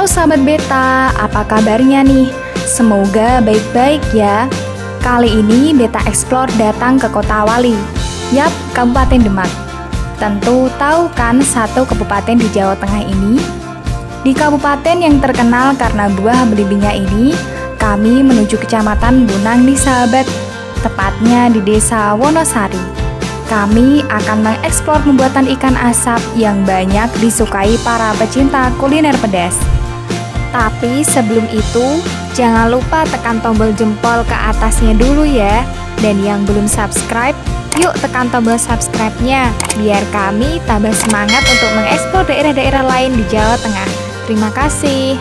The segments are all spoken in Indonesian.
sahabat Beta, apa kabarnya nih? Semoga baik-baik ya. Kali ini Beta Explore datang ke Kota Wali. Yap, Kabupaten Demak. Tentu tahu kan satu kabupaten di Jawa Tengah ini? Di kabupaten yang terkenal karena buah belimbingnya ini, kami menuju Kecamatan Bonang nih sahabat, tepatnya di Desa Wonosari. Kami akan mengeksplor pembuatan ikan asap yang banyak disukai para pecinta kuliner pedas. Tapi sebelum itu, jangan lupa tekan tombol jempol ke atasnya dulu ya. Dan yang belum subscribe, yuk tekan tombol subscribe-nya, biar kami tambah semangat untuk mengeksplor daerah-daerah lain di Jawa Tengah. Terima kasih.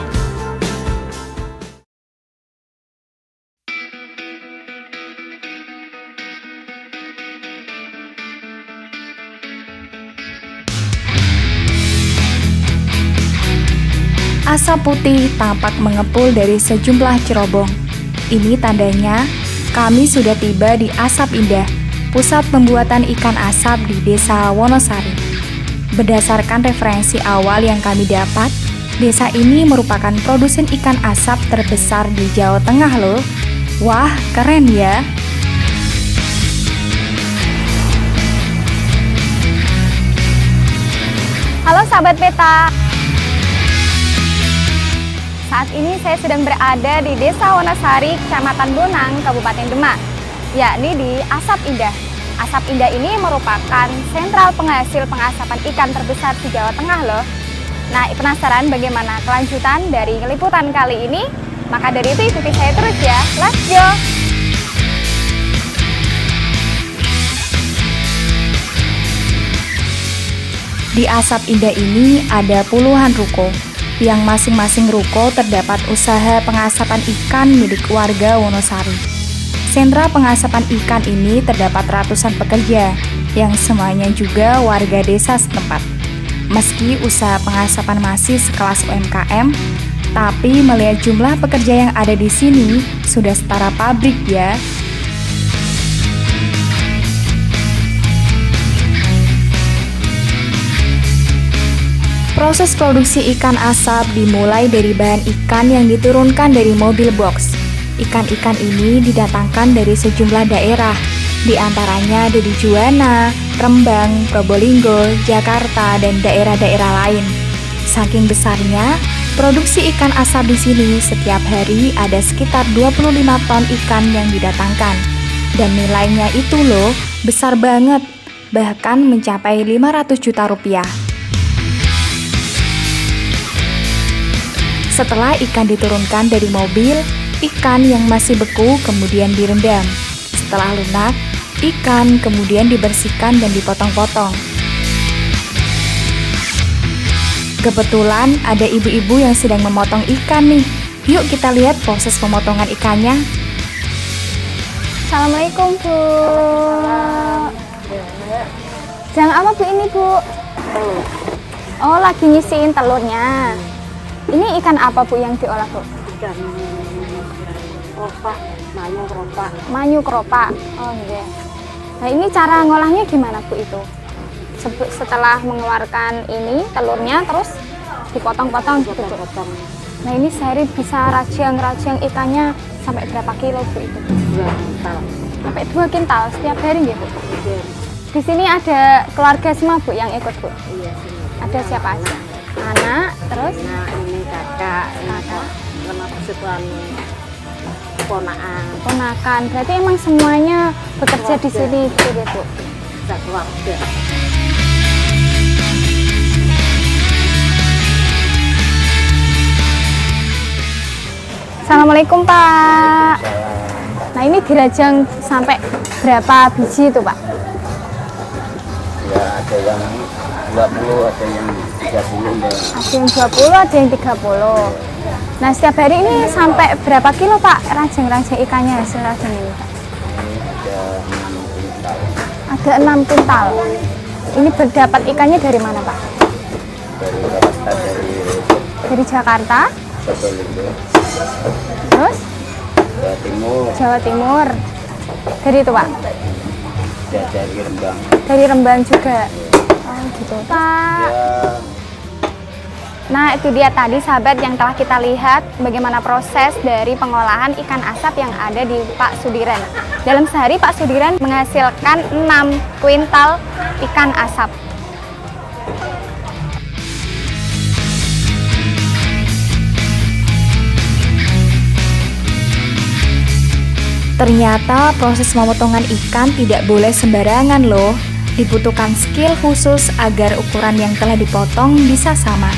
Asap putih tampak mengepul dari sejumlah cerobong. Ini tandanya kami sudah tiba di Asap Indah, pusat pembuatan ikan asap di Desa Wonosari. Berdasarkan referensi awal yang kami dapat, desa ini merupakan produsen ikan asap terbesar di Jawa Tengah loh. Wah, keren ya! Halo sahabat Beta. Saat ini saya sedang berada di Desa Wonosari, Kecamatan Bonang, Kabupaten Demak, yakni di Asap Indah. Asap Indah ini merupakan sentral penghasil pengasapan ikan terbesar di Jawa Tengah loh. Nah, penasaran bagaimana kelanjutan dari liputan kali ini? Maka dari itu ikuti saya terus ya. Let's go! Di Asap Indah ini ada puluhan ruko, yang masing-masing ruko terdapat usaha pengasapan ikan milik warga Wonosari. Sentra pengasapan ikan ini terdapat ratusan pekerja, yang semuanya juga warga desa setempat. Meski usaha pengasapan masih sekelas UMKM, tapi melihat jumlah pekerja yang ada di sini sudah setara pabrik ya. Proses produksi ikan asap dimulai dari bahan ikan yang diturunkan dari mobil box. Ikan-ikan ini didatangkan dari sejumlah daerah, di antaranya dari Juwana, Rembang, Probolinggo, Jakarta, dan daerah-daerah lain. Saking besarnya, produksi ikan asap di sini setiap hari ada sekitar 25 ton ikan yang didatangkan. Dan nilainya itu loh, besar banget, bahkan mencapai 500 juta rupiah. Setelah ikan diturunkan dari mobil, ikan yang masih beku kemudian direndam. Setelah lunak, ikan kemudian dibersihkan dan dipotong-potong. Kebetulan ada ibu-ibu yang sedang memotong ikan nih. Yuk kita lihat proses pemotongan ikannya. Assalamualaikum Bu. Jam apa Bu ini Bu? Oh, lagi nyisiin telurnya. Ini ikan apa Bu yang diolah Bu? Ikan keropak, Manyu keropak. Oh iya. Nah ini cara ngolahnya gimana Bu itu? Setelah mengeluarkan ini telurnya terus dipotong-potong gitu Bu? Nah ini sehari bisa rajang ikannya sampai berapa kilo Bu itu? 2 kintal. Sampai 2 kintal setiap hari ya Bu? Iya. Di sini ada keluarga semua Bu yang ikut Bu? Iya sih. Ada siapa aja? Anak, terus? Nah ini kakak, sama persekutuan Ponakan. Berarti emang semuanya bekerja di sini gitu ya Bu? Bisa keluarga. Assalamualaikum Pak. Nah ini dirajang sampai berapa biji itu Pak? Ya ada yang 20, ada yang 30 ya. Ada yang 20, ada yang 30. Nah setiap hari ini sampai berapa kilo Pak rajang-rajang ikannya hasil rajang ini Pak? Ini ada 6 kintal. Ada 6 kintal. Ini berdapat ikannya dari mana Pak? Dari Jakarta, Probolinggo, terus Jawa Timur, Jawa Timur. Dari itu Pak? ya dari Rembang. Dari Rembang juga. Oh gitu Pak. Ya Nah, itu dia tadi sahabat yang telah kita lihat bagaimana proses dari pengolahan ikan asap yang ada di Pak Sudiran. Dalam sehari Pak Sudiran menghasilkan 6 kuintal ikan asap. Ternyata proses pemotongan ikan tidak boleh sembarangan loh. Dibutuhkan skill khusus agar ukuran yang telah dipotong bisa sama.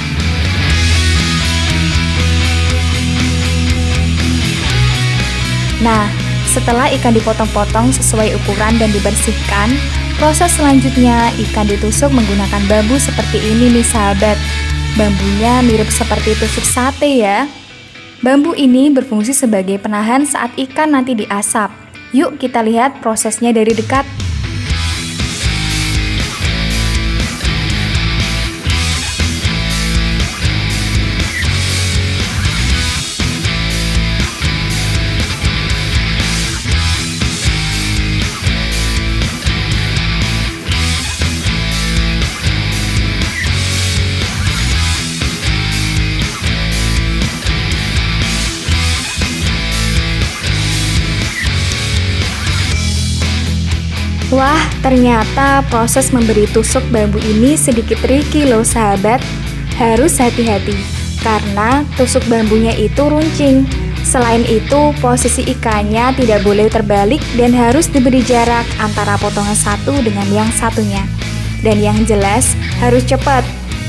Nah, setelah ikan dipotong-potong sesuai ukuran dan dibersihkan, proses selanjutnya ikan ditusuk menggunakan bambu seperti ini nih sahabat. Bambunya mirip seperti tusuk sate ya. Bambu ini berfungsi sebagai penahan saat ikan nanti diasap. Yuk kita lihat prosesnya dari dekat. Wah, ternyata proses memberi tusuk bambu ini sedikit tricky loh sahabat. Harus hati-hati, karena tusuk bambunya itu runcing. Selain itu, posisi ikannya tidak boleh terbalik dan harus diberi jarak antara potongan satu dengan yang satunya. Dan yang jelas, harus cepat,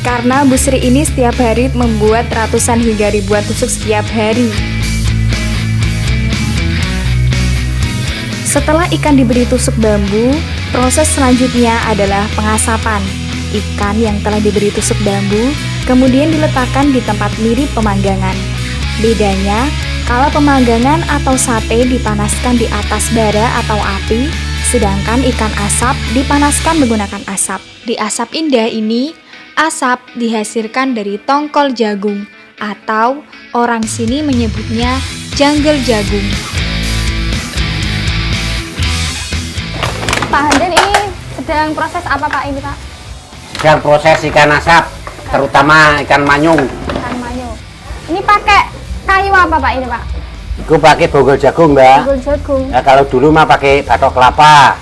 karena Bu Sri ini setiap hari membuat ratusan hingga ribuan tusuk setiap hari. Setelah ikan diberi tusuk bambu, proses selanjutnya adalah pengasapan. Ikan yang telah diberi tusuk bambu kemudian diletakkan di tempat mirip pemanggangan. Bedanya, kalau pemanggangan atau sate dipanaskan di atas bara atau api, sedangkan ikan asap dipanaskan menggunakan asap. Di Asap Indah ini, asap dihasilkan dari tongkol jagung atau orang sini menyebutnya janggel jagung. Pak Hamdan ini sedang proses apa Pak ini Pak? Sedang proses ikan asap, terutama ikan manyung. Ikan manyu. Ini pakai kayu apa Pak ini Pak? Itu pakai bonggol jagung, Mbak. Bonggol jagung. Ya, kalau dulu mah pakai batok kelapa.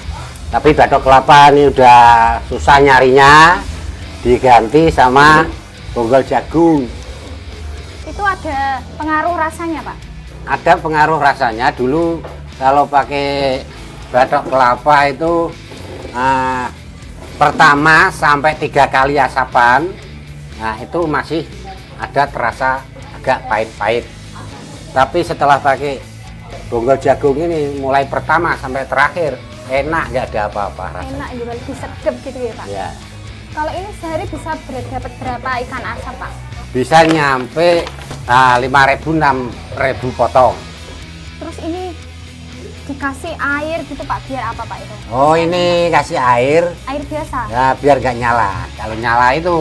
Tapi batok kelapa ini udah susah nyarinya, diganti sama bonggol jagung. Itu ada pengaruh rasanya Pak? Ada pengaruh rasanya. Dulu kalau pakai batok kelapa itu pertama sampai 3 kali asapan, nah itu masih ada terasa agak pahit-pahit. Tapi setelah pakai bonggol jagung ini, mulai pertama sampai terakhir enak, nggak ada apa-apa rasanya. Enak juga, lebih sedap gitu ya Pak? Ya, Kalau ini sehari bisa dapat berapa ikan asap Pak? bisa nyampe 5.000-6.000 potong. Terus ini dikasih air gitu Pak, biar apa Pak itu? Oh, ini kasih air Air biasa? ya biar nggak nyala. Kalau nyala itu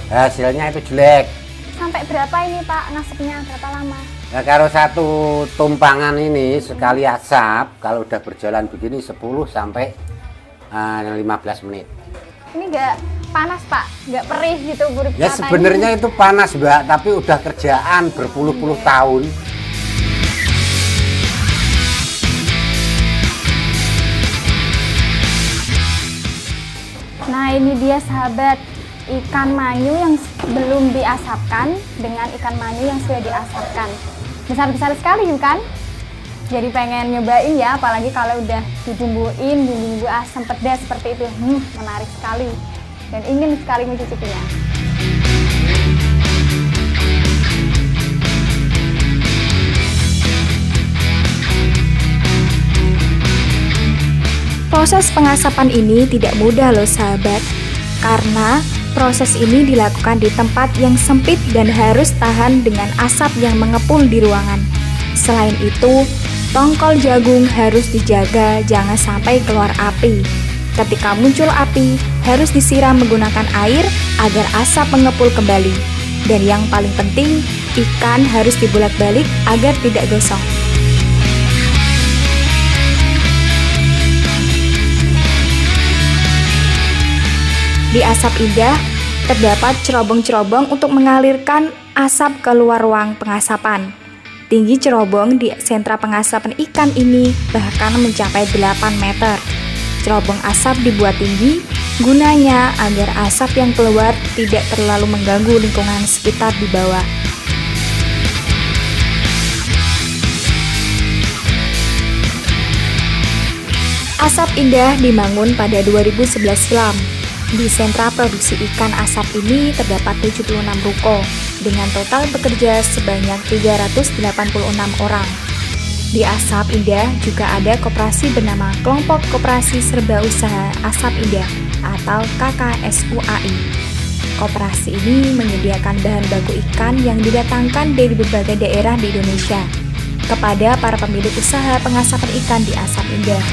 hasilnya itu jelek. Sampai berapa ini Pak ngasepnya, berapa lama? Nah, kalau satu tumpangan ini sekali asap, kalau udah berjalan begini 10 sampai 15 menit. Ini nggak panas Pak? Nggak perih gitu buruk Ya katanya? sebenarnya itu panas Mbak, tapi udah kerjaan berpuluh-puluh tahun. Nah ini dia sahabat, ikan manyu yang belum diasapkan dengan ikan manyu yang sudah diasapkan. Besar-besar sekali kan? Jadi pengen nyobain ya, apalagi kalau udah dibumbuin, bumbu asam pedas seperti itu. Menarik sekali dan ingin sekali mencicipinya. Proses pengasapan ini tidak mudah loh sahabat, karena proses ini dilakukan di tempat yang sempit dan harus tahan dengan asap yang mengepul di ruangan. Selain itu, tongkol jagung harus dijaga jangan sampai keluar api. Ketika muncul api, harus disiram menggunakan air agar asap mengepul kembali. Dan yang paling penting, ikan harus dibolak-balik agar tidak gosong. Di Asap Indah, Terdapat cerobong-cerobong untuk mengalirkan asap keluar ruang pengasapan. Tinggi cerobong di sentra pengasapan ikan ini bahkan mencapai 8 meter. Cerobong asap dibuat tinggi, gunanya agar asap yang keluar tidak terlalu mengganggu lingkungan sekitar di bawah. Asap Indah dibangun pada 2011 silam. Di sentra produksi ikan asap ini terdapat 76 ruko dengan total bekerja sebanyak 386 orang. Di Asap Indah juga ada koperasi bernama Kelompok Koperasi Serba Usaha Asap Indah atau KKSUAI. Koperasi ini menyediakan bahan baku ikan yang didatangkan dari berbagai daerah di Indonesia kepada para pemilik usaha pengasapan ikan di Asap Indah.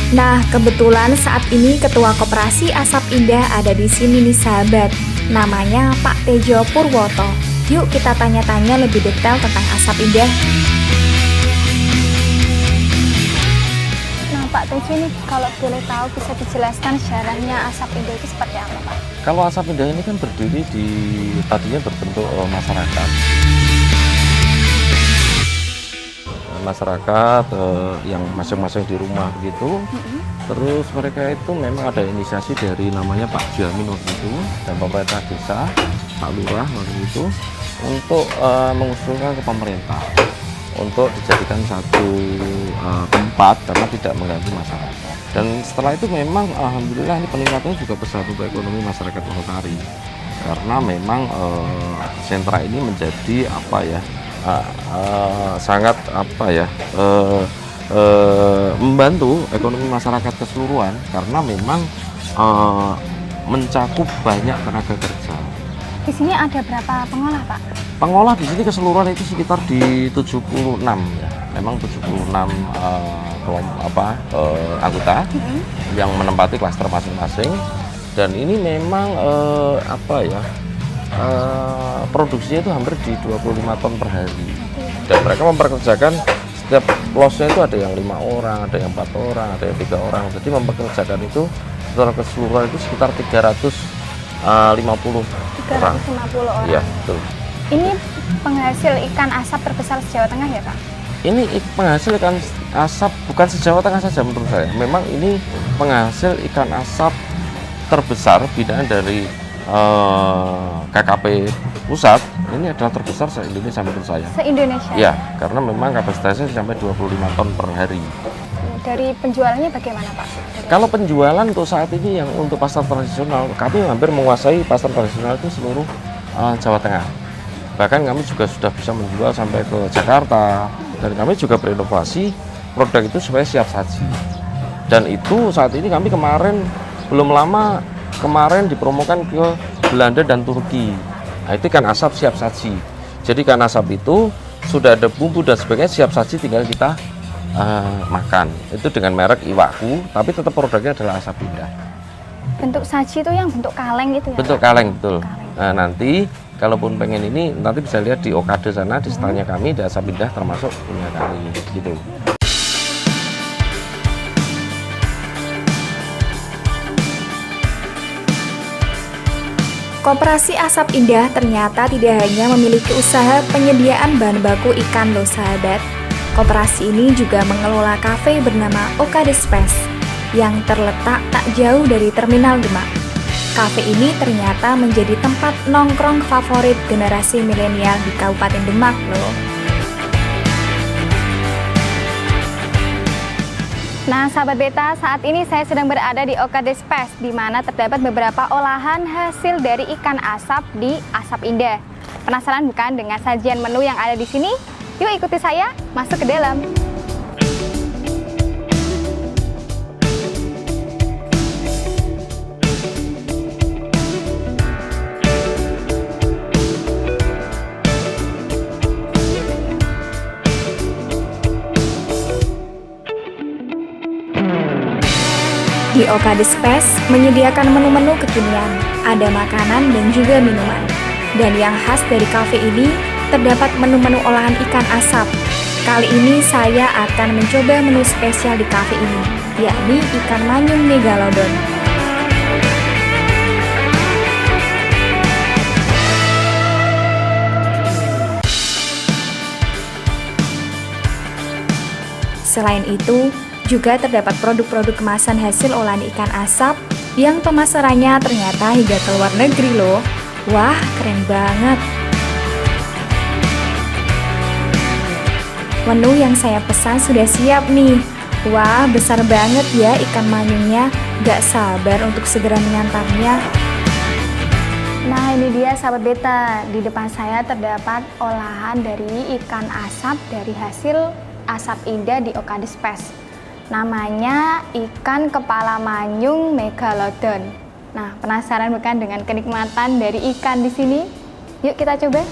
Nah, kebetulan saat ini Ketua Koperasi Asap Indah ada di sini nih sahabat. Namanya Pak Tejo Purwoto. Yuk kita tanya-tanya lebih detail tentang Asap Indah. Nah Pak Tejo ini kalau boleh tahu bisa dijelaskan sejarahnya Asap Indah itu seperti apa Pak? Kalau Asap Indah ini kan berdiri tadinya berbentuk masyarakat. Masyarakat yang masing-masing di rumah gitu. Terus mereka itu memang ada inisiasi dari namanya Pak Jamin waktu itu dan pemerintah desa, Pak Lurah waktu itu untuk mengusulkan ke pemerintah untuk dijadikan satu tempat karena tidak mengganggu masyarakat. Dan setelah itu memang alhamdulillah ini peningkatannya juga besar untuk ekonomi masyarakat Wonosari karena memang sentra ini menjadi sangat membantu ekonomi masyarakat keseluruhan karena memang mencakup banyak tenaga kerja. Di sini ada berapa pengolah Pak? Pengolah di sini keseluruhan itu sekitar di 76 ya. Memang 76 anggota yang menempati klaster masing-masing dan ini memang produksinya itu hampir di 25 ton per hari dan mereka memperkerjakan setiap losnya itu ada yang 5 orang, ada yang 4 orang, ada yang 3 orang, jadi memperkerjakan itu secara keseluruhan itu sekitar 350 orang. Iya, betul. Ini penghasil ikan asap terbesar se-Jawa Tengah ya Pak? Ini penghasil ikan asap bukan se-Jawa Tengah saja menurut saya, memang ini penghasil ikan asap terbesar binaan dari KKP pusat. Ini adalah terbesar se-Indonesia menurut saya. Se-Indonesia? Ya, karena memang kapasitasnya sampai 25 ton per hari. Dari penjualannya bagaimana Pak? Kalau penjualan untuk saat ini yang untuk pasar tradisional, kami hampir menguasai pasar tradisional itu seluruh Jawa Tengah. Bahkan kami juga sudah bisa menjual sampai ke Jakarta. Dan kami juga berinovasi produk itu supaya siap saji. Dan itu saat ini kami belum lama dipromokan ke Belanda dan Turki. Nah, itu ikan asap siap saji. Jadi ikan asap itu sudah ada bumbu dan sebagainya siap saji, tinggal kita makan. Itu dengan merek Iwaku, tapi tetap produknya adalah Asap Indah. Bentuk saji itu yang bentuk kaleng itu ya? Bentuk kaleng, betul. Nah, nanti kalaupun pengen ini nanti bisa lihat di Okade sana, di stylenya kami di Asap Indah termasuk punya kami gitu. Koperasi Asap Indah ternyata tidak hanya memiliki usaha penyediaan bahan baku ikan loh sahabat. Koperasi ini juga mengelola kafe bernama Okade Space yang terletak tak jauh dari Terminal Demak. Kafe ini ternyata menjadi tempat nongkrong favorit generasi milenial di Kabupaten Demak loh. Nah, sahabat Beta, saat ini saya sedang berada di Okade Space, di mana terdapat beberapa olahan hasil dari ikan asap di Asap Indah. Penasaran bukan dengan sajian menu yang ada di sini? Yuk ikuti saya masuk ke dalam. Di Okade Space menyediakan menu-menu kekinian, ada makanan dan juga minuman. Dan yang khas dari kafe ini, terdapat menu-menu olahan ikan asap. Kali ini saya akan mencoba menu spesial di kafe ini. yakni ikan manyung megalodon. Selain itu, juga terdapat produk-produk kemasan hasil olahan ikan asap yang pemasarannya ternyata hingga ke luar negeri loh. Wah, keren banget. Menu yang saya pesan sudah siap nih. Wah, besar banget ya ikan manyungnya. Gak sabar untuk segera menyantapnya. Nah, ini dia sahabat beta. Di depan saya terdapat olahan dari ikan asap dari hasil asap indah di Okades Pes. Namanya ikan kepala manyung megalodon. Nah, penasaran bukan dengan kenikmatan dari ikan di sini? Yuk kita coba.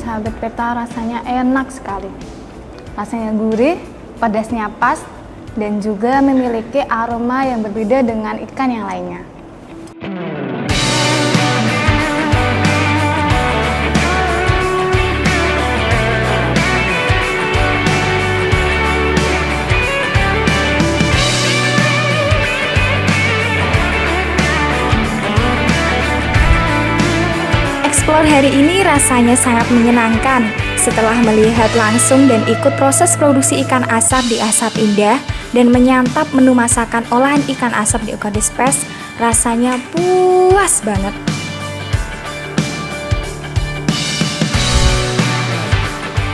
Sahabat peta, rasanya enak sekali. Rasanya gurih, pedasnya pas, dan juga memiliki aroma yang berbeda dengan ikan yang lainnya. Explore hari ini rasanya sangat menyenangkan. Setelah melihat langsung dan ikut proses produksi ikan asap di Asap Indah dan menyantap menu masakan olahan ikan asap di Okades Pes, rasanya puas banget.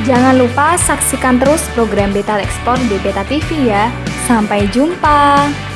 Jangan lupa saksikan terus program Beta Explore di Beta TV ya. Sampai jumpa.